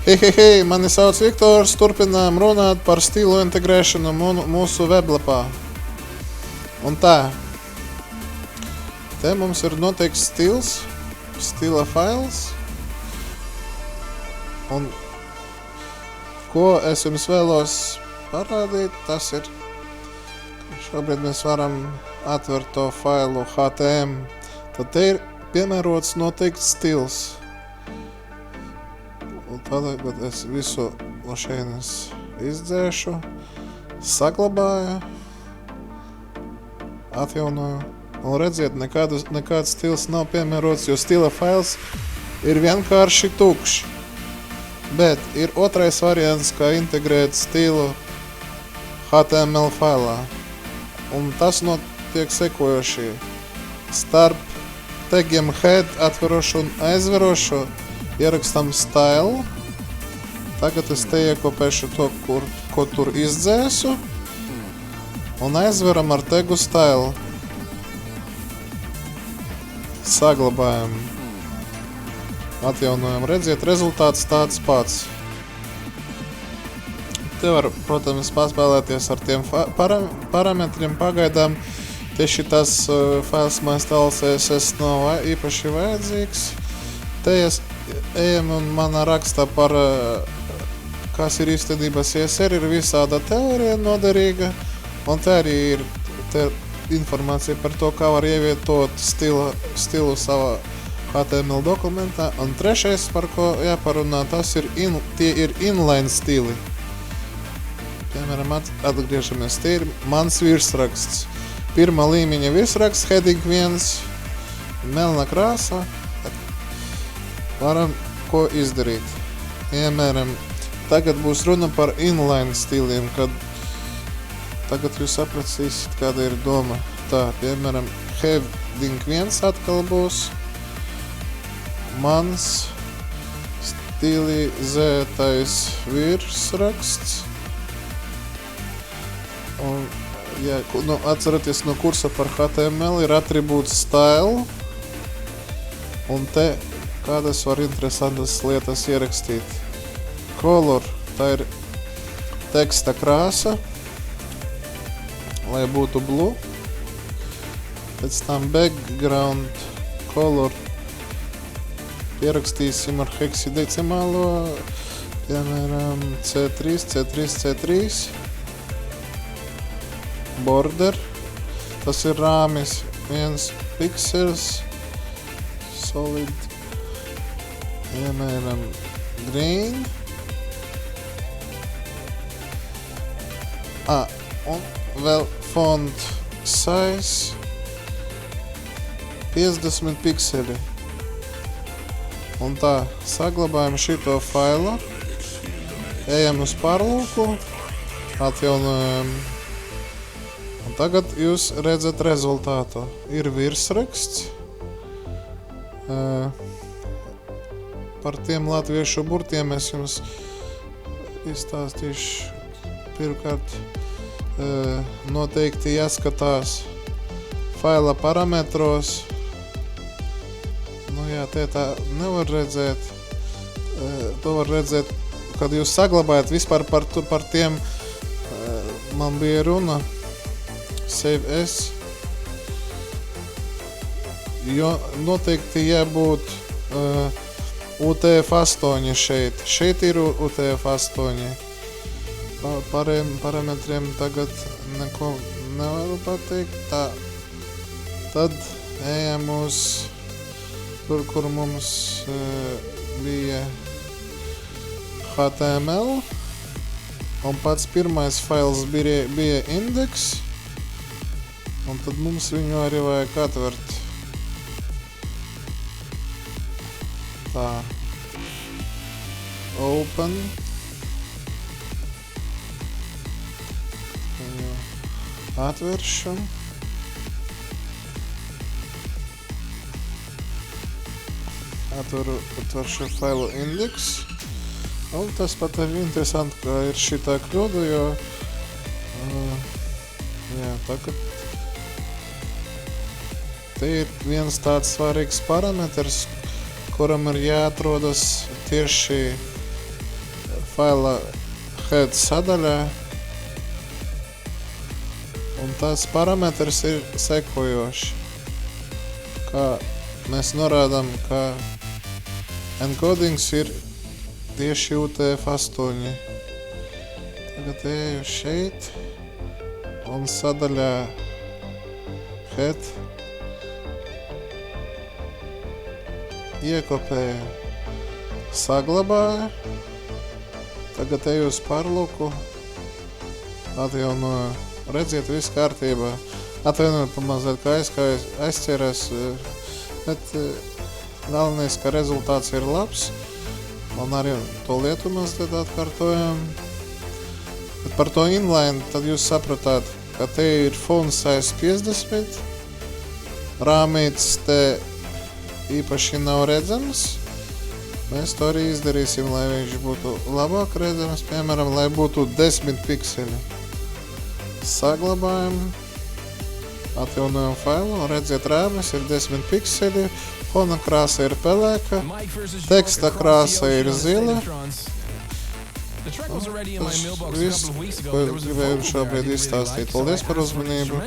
Hei, mani sauc Viktors, turpinām runāt par stilu integrēšanu mūsu weblapā. Un tā, te mums ir noteikts stils, stila fails, un ko es jums vēlos parādīt, tas ir, šobrīd mēs varam atvert to failu HTML, tad te ir piemērots noteikts stils. Un tagad es visu no šeit izdzēšu, saglabāju, atjaunoju. Un redziet, nekāds stils nav piemērots, jo stila fails ir vienkārši tukšs. Bet ir otrais variants, kā integrēt stilu HTML failā. Un tas notiek sekojoši. Starp tagiem head atverošu un aizverošu ierakstam style. Tagad es te iekopēšu to, ko tur izdzēsu. Un aizveram ar tagu style. Saglabājam. Atjaunojam. Redziet, rezultāts tāds pats. Te var, protams, paspēlēties ar tiem parametriem. Pagaidām tieši tas fails MyStyle.css nav īpaši vajadzīgs. Te ejam un manā rakstā par, kas ir īstenībā CSR, ir visāda teorija noderīga. Un te arī ir informācija par to, kā var ievietot stilu savā HTML dokumentā. Un trešais, par ko jāparunā, tie ir inline stili. Piemēram, atgriežamies, te ir mans virsraksts. Pirmā līmeņa virsraksts, heading 1, melna krāsa. Varam ko izdarīt. Piemēram, tagad būs runa par inline stiliem, kad tagad jūs sapratīsiet, kāda ir doma. Tā, piemēram, heading 1 atkal būs mans stilizētais virsraksts. Un, ja atceraties no kursa par HTML, ir atribūts style. Un te kādas var interesantas lietas ierakstīt. Color, tā ir teksta krāsa, lai būtu blue. Pēc tam background color pierakstīsim ar heksidecimālo, piemēram, C3, C3, C3. Border, tas ir rāmis, 1 pixels, solid, piemēram, green. Un vēl font size 50 pikseli. Un tā, saglabājam šito failu, ejam uz pārlūku, atjaunojam. Un tagad jūs redzat rezultātu. Ir virsraksts. Par tiem latviešu burtiem es jums izstāstīšu. Pirmkārt, noteikti jāskatās faila parametros. Nu jā, te tā nevar redzēt. To var redzēt, kad jūs saglabājat vispār par tiem, man bija runa, save as, jo noteikti jābūt UTF-8 šeit. Šeit ir UTF-8. Pārējiem parametriem tagad neko nevaru pateikt. Tā. Tad ejam uz tur, kur mums bija HTML. Un pats pirmais fails bija index. Un tad mums viņu arī vajag atvert. Tā. Open. Viņu atveršu. Atveršu failu index. Un tas pat ir interesanti, ka ir šitā kļūda, jo jā, tagad te ir viens tāds svarīgs parametrs, kuram ir jāatrodas tieši faila head sadaļā. Un tās parametrs ir sekojoši. Kā mēs norādām, ka encodings ir tieši UTF-8. Tagad eju šeit un sadaļā head iekopēju, saglabāju. Tagad eju uz pārluku, atjaunoju. Redziet, viss kārtībā. Atvainojiet pamazēt, kā aizķerās, bet galvenais, ka rezultāts ir labs. Un arī to lietu mazliet atkārtojam. Bet par to inline, tad jūs sapratāt, ka te ir font size 50. Rāmīts te īpaši nav redzams. Mēs to arī izdarīsim, lai viņš būtu labāk redzams. Piemēram, lai būtu 10 pikseli. Saglabājam, atjaunojam failu un redziet, rāmis ir 10 pikseli. Fona krāsa ir pelēka, teksta krāsa ir zila. Tas viss, ko es gribēju šobrīd izstāstīt. Paldies par uzmanību!